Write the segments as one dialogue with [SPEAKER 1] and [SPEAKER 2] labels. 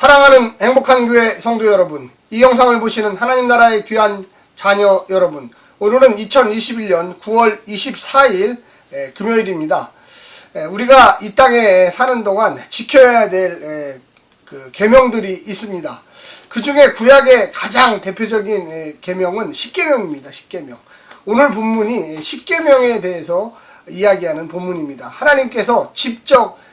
[SPEAKER 1] 사랑하는 행복한 교회 성도 여러분, 이 영상을 보시는 하나님 나라의 귀한 자녀 여러분, 오늘은 2021년 9월 24일 금요일입니다. 우리가 이 땅에 사는 동안 지켜야 될 계명들이 있습니다. 그 중에 구약의 가장 대표적인 계명은 십계명입니다. 십계명. 오늘 본문이 십계명에 대해서 이야기하는 본문입니다. 하나님께서 직접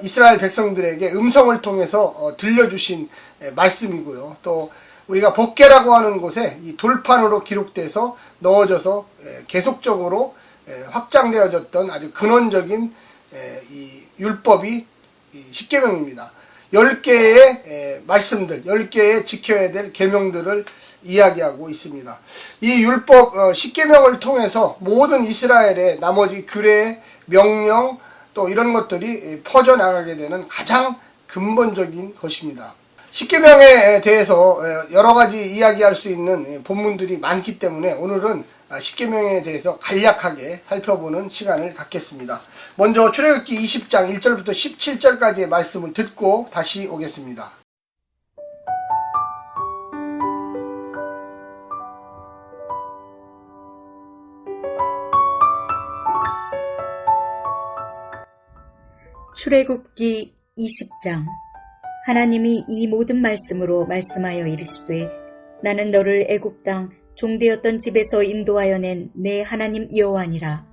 [SPEAKER 1] 이스라엘 백성들에게 음성을 통해서 들려주신 말씀이고요. 또 우리가 법궤라고 하는 곳에 이 돌판으로 기록돼서 넣어져서 계속적으로 확장되어졌던 아주 근원적인 이 율법이 십계명입니다. 10개의 말씀들, 10개의 지켜야 될 계명들을 이야기하고 있습니다. 이 율법 십계명을 통해서 모든 이스라엘의 나머지 규례, 명령, 또 이런 것들이 퍼져나가게 되는 가장 근본적인 것입니다. 십계명에 대해서 여러 가지 이야기할 수 있는 본문들이 많기 때문에 오늘은 십계명에 대해서 간략하게 살펴보는 시간을 갖겠습니다. 먼저 출애굽기 20장 1절부터 17절까지의 말씀을 듣고 다시 오겠습니다.
[SPEAKER 2] 출애굽기 20장. 하나님이 이 모든 말씀으로 말씀하여 이르시되 나는 너를 애굽 땅 종되었던 집에서 인도하여 낸 내 하나님 여호와니라.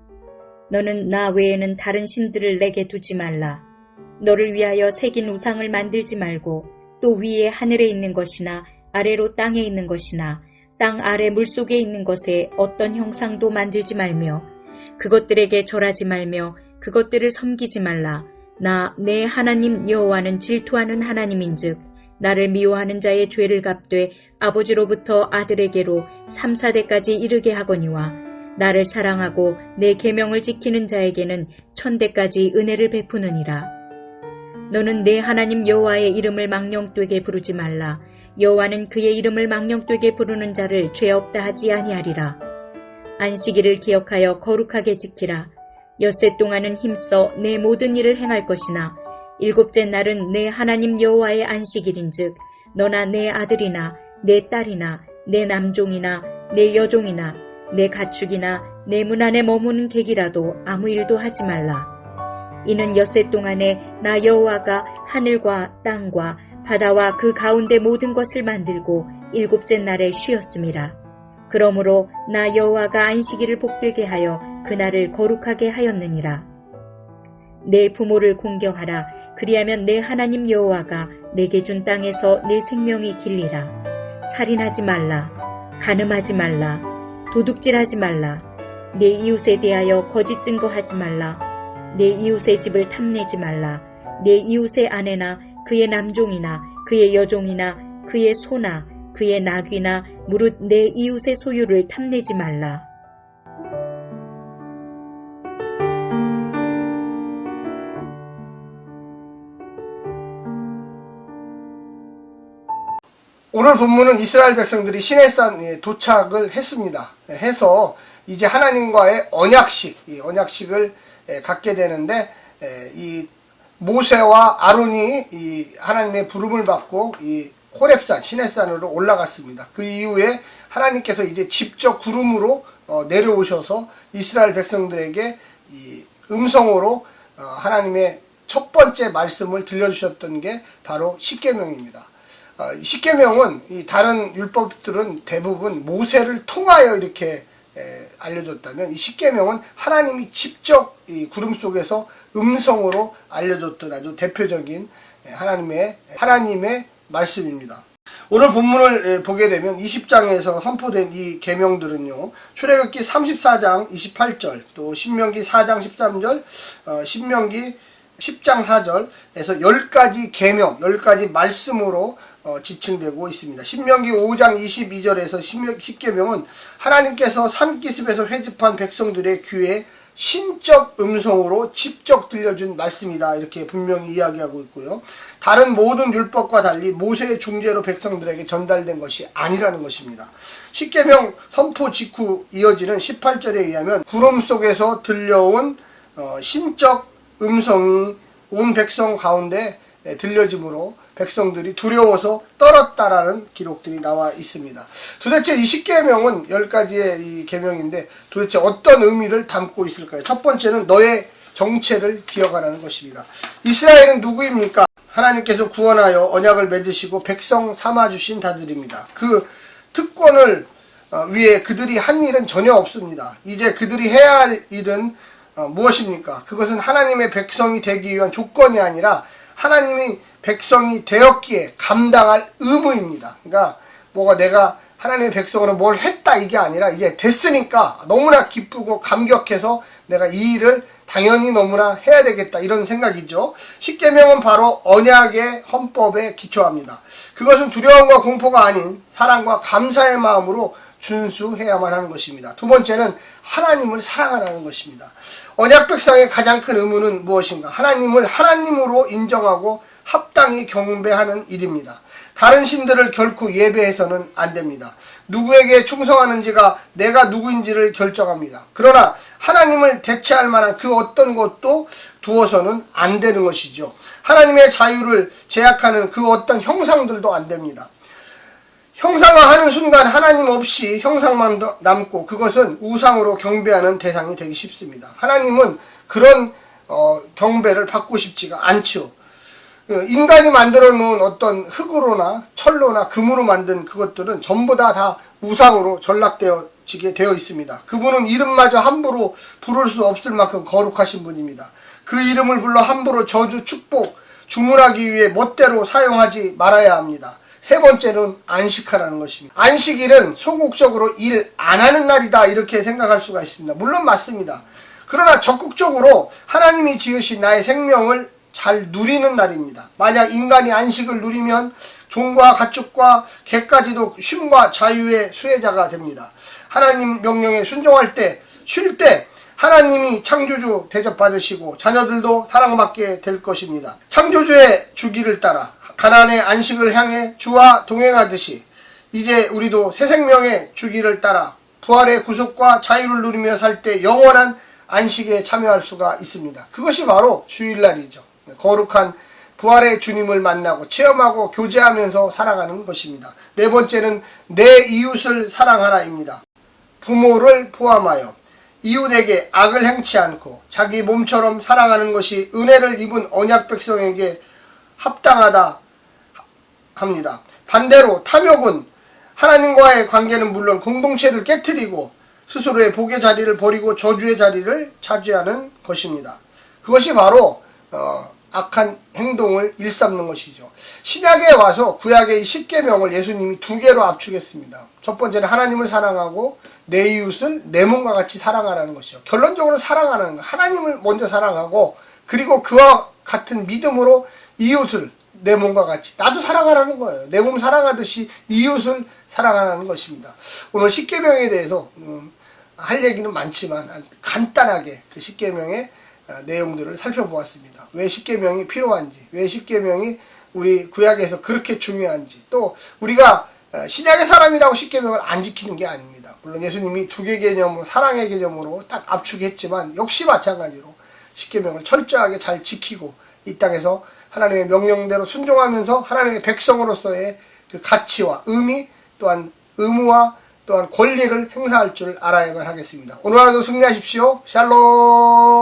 [SPEAKER 2] 너는 나 외에는 다른 신들을 내게 두지 말라. 너를 위하여 새긴 우상을 만들지 말고 또 위에 하늘에 있는 것이나 아래로 땅에 있는 것이나 땅 아래 물속에 있는 것에 어떤 형상도 만들지 말며 그것들에게 절하지 말며 그것들을 섬기지 말라. 나 내 하나님 여호와는 질투하는 하나님인즉 나를 미워하는 자의 죄를 갚되 아버지로부터 아들에게로 3, 4대까지 이르게 하거니와 나를 사랑하고 내 계명을 지키는 자에게는 1000대까지 은혜를 베푸느니라. 너는 내 하나님 여호와의 이름을 망령되게 부르지 말라. 여호와는 그의 이름을 망령되게 부르는 자를 죄 없다 하지 아니하리라. 안식일을 기억하여 거룩하게 지키라. 엿새 동안은 힘써 내 모든 일을 행할 것이나 일곱째 날은 내 하나님 여호와의 안식일인즉 너나 내 아들이나 내 딸이나 내 남종이나 내 여종이나 내 가축이나 내 문 안에 머무는 객이라도 아무 일도 하지 말라. 이는 엿새 동안에 나 여호와가 하늘과 땅과 바다와 그 가운데 모든 것을 만들고 일곱째 날에 쉬었음이라. 그러므로 나 여호와가 안식일을 복되게 하여 그날을 거룩하게 하였느니라. 내 부모를 공경하라. 그리하면 내 하나님 여호와가 내게 준 땅에서 내 생명이 길리라. 살인하지 말라. 간음하지 말라. 도둑질하지 말라. 내 이웃에 대하여 거짓 증거하지 말라. 내 이웃의 집을 탐내지 말라. 내 이웃의 아내나 그의 남종이나 그의 여종이나 그의 소나 그의 나귀나 무릇 내 이웃의 소유를 탐내지 말라.
[SPEAKER 1] 오늘 본문은 이스라엘 백성들이 시내산에 도착을 했습니다. 해서 이제 하나님과의 언약식을 갖게 되는데 이 모세와 아론이 이 하나님의 부름을 받고 이 호렙산, 시내산으로 올라갔습니다. 그 이후에 하나님께서 이제 직접 구름으로 내려오셔서 이스라엘 백성들에게 이 음성으로 하나님의 첫 번째 말씀을 들려주셨던 게 바로 십계명입니다. 십계명은 이 다른 율법들은 대부분 모세를 통하여 이렇게 알려줬다면 이 십계명은 하나님이 직접 이 구름 속에서 음성으로 알려줬던 아주 대표적인 하나님의 말씀입니다. 오늘 본문을 보게 되면 20장에서 선포된 이 계명들은요, 출애굽기 34장 28절, 또 신명기 4장 13절, 신명기 10장 4절에서 10가지 계명, 10가지 말씀으로 지칭되고 있습니다. 신명기 5장 22절에서 십계명은 하나님께서 산기슭에서 회집한 백성들의 귀에 신적 음성으로 직접 들려준 말씀이다, 이렇게 분명히 이야기하고 있고요. 다른 모든 율법과 달리 모세의 중재로 백성들에게 전달된 것이 아니라는 것입니다. 십계명 선포 직후 이어지는 18절에 의하면 구름 속에서 들려온 신적 음성이 온 백성 가운데 들려짐으로 백성들이 두려워서 떨었다라는 기록들이 나와 있습니다. 도대체 이 10계명은 10가지의 이 계명인데 도대체 어떤 의미를 담고 있을까요? 첫 번째는 너의 정체를 기억하라는 것입니다. 이스라엘은 누구입니까? 하나님께서 구원하여 언약을 맺으시고 백성 삼아주신 자들입니다. 그 특권을 위해 그들이 한 일은 전혀 없습니다. 이제 그들이 해야 할 일은 무엇입니까? 그것은 하나님의 백성이 되기 위한 조건이 아니라 하나님이 백성이 되었기에 감당할 의무입니다. 그러니까 뭐가 내가 하나님의 백성으로 뭘 했다 이게 아니라 이제 됐으니까 너무나 기쁘고 감격해서 내가 이 일을 당연히 너무나 해야 되겠다 이런 생각이죠. 10계명은 바로 언약의 헌법에 기초합니다. 그것은 두려움과 공포가 아닌 사랑과 감사의 마음으로 준수해야만 하는 것입니다. 두 번째는 하나님을 사랑하라는 것입니다. 언약 백성의 가장 큰 의무는 무엇인가? 하나님을 하나님으로 인정하고 합당히 경배하는 일입니다. 다른 신들을 결코 예배해서는 안 됩니다. 누구에게 충성하는지가 내가 누구인지를 결정합니다. 그러나 하나님을 대체할 만한 그 어떤 것도 두어서는 안 되는 것이죠. 하나님의 자유를 제약하는 그 어떤 형상들도 안 됩니다. 형상화하는 순간 하나님 없이 형상만 남고 그것은 우상으로 경배하는 대상이 되기 쉽습니다. 하나님은 그런 경배를 받고 싶지가 않죠. 인간이 만들어 놓은 어떤 흙으로나 철로나 금으로 만든 그것들은 전부 다 우상으로 전락되어지게 되어 있습니다. 그분은 이름마저 함부로 부를 수 없을 만큼 거룩하신 분입니다. 그 이름을 불러 함부로 저주, 축복, 주문하기 위해 멋대로 사용하지 말아야 합니다. 세 번째는 안식하라는 것입니다. 안식일은 소극적으로 일 안 하는 날이다 이렇게 생각할 수가 있습니다. 물론 맞습니다. 그러나 적극적으로 하나님이 지으신 나의 생명을 잘 누리는 날입니다. 만약 인간이 안식을 누리면 종과 가축과 개까지도 쉼과 자유의 수혜자가 됩니다. 하나님 명령에 순종할 때, 쉴 때 하나님이 창조주 대접받으시고 자녀들도 사랑받게 될 것입니다. 창조주의 주기를 따라 가나안의 안식을 향해 주와 동행하듯이 이제 우리도 새 생명의 주기를 따라 부활의 구속과 자유를 누리며 살 때 영원한 안식에 참여할 수가 있습니다. 그것이 바로 주일날이죠. 거룩한 부활의 주님을 만나고 체험하고 교제하면서 살아가는 것입니다. 네 번째는 내 이웃을 사랑하라입니다. 부모를 포함하여 이웃에게 악을 행치 않고 자기 몸처럼 사랑하는 것이 은혜를 입은 언약 백성에게 합당하다 합니다. 반대로 탐욕은 하나님과의 관계는 물론 공동체를 깨트리고 스스로의 복의 자리를 버리고 저주의 자리를 차지하는 것입니다. 그것이 바로 악한 행동을 일삼는 것이죠. 신약에 와서 구약의 10계명을 예수님이 두 개로 압축했습니다. 첫 번째는 하나님을 사랑하고 내 이웃을 내 몸과 같이 사랑하라는 것이죠. 결론적으로 사랑하는 것, 하나님을 먼저 사랑하고 그리고 그와 같은 믿음으로 이웃을 내 몸과 같이 나도 사랑하라는 거예요. 내 몸 사랑하듯이 이웃을 사랑하라는 것입니다. 오늘 10계명에 대해서 할 얘기는 많지만 간단하게 그 10계명의 내용들을 살펴보았습니다. 왜 10계명이 필요한지, 왜 10계명이 우리 구약에서 그렇게 중요한지, 또 우리가 신약의 사람이라고 10계명을 안 지키는 게 아닙니다. 물론 예수님이 두 개 개념으로 사랑의 개념으로 딱 압축했지만 역시 마찬가지로 10계명을 철저하게 잘 지키고 이 땅에서 하나님의 명령대로 순종하면서 하나님의 백성으로서의 그 가치와 의미 또한 의무와 또한 권리를 행사할 줄 알아야만 하겠습니다. 오늘 하루도 승리하십시오. 샬롬.